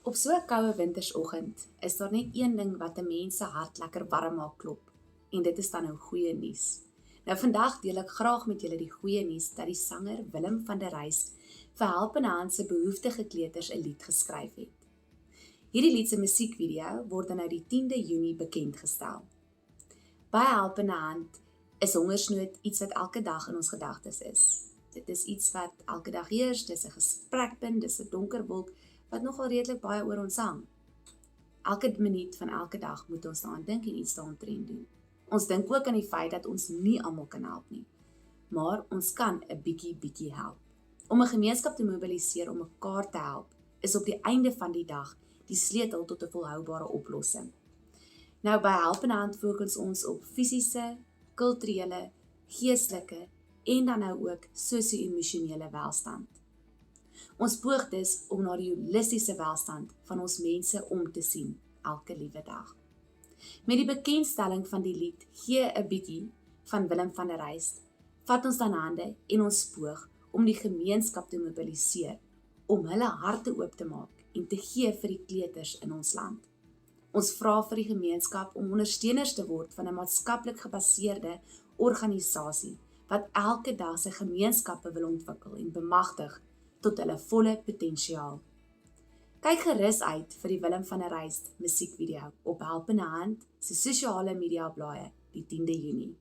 Op so 'n koue wintersoggend is daar net een ding wat 'n mens se hart lekker warm maak klop. En dit is dan nou goeie nuus. Nou vandag deel ek graag met julle die goeie nuus dat die sanger Willem van der Reis vir Helpende Hand se behoeftige kleuters 'n lied geskryf het. Hierdie lied se musiekvideo word dan nou die 10de Junie bekendgestel. By Helpende Hand is hongersnood iets wat elke dag in ons gedagtes is. Dit is iets wat elke dag heers, dis 'n gesprekpunt, dis 'n donker wolk wat nogal redelik baie oor ons hang. Elke minuut van elke dag moet ons daaraan dink en iets daaromtrent doen. Ons dink ook aan die feit dat ons nie almal kan help nie, maar ons kan 'n bietjie help. Om 'n gemeenskap te mobiliseer om mekaar te help, is op die einde van die dag die sleutel tot 'n volhoubare oplossing. Nou by Helpende Hand fokus ons op fisiese, kulturele, geestelike en dan nou ook sosio-emosionele welstand. Ons poog dus om na die holistiese welstand van ons mense om te sien, elke liewe dag. Met die bekendstelling van die lied Gee 'n bietjie van Willem van der Reis, vat ons dan hande en ons poog om die gemeenskap te mobiliseer, om hulle harte oop te maak en te gee vir die kleuters in ons land. Ons vra vir die gemeenskap om ondersteuners te word van 'n maatskaplik gebaseerde organisasie, wat elke dag sy gemeenskappe wil ontwikkel en bemagtig tot hulle volle potensiaal. Kyk gerus uit vir die Willem van der Reis musiekvideo op Helpende Hand se sosiale media blaaie die 10de Junie.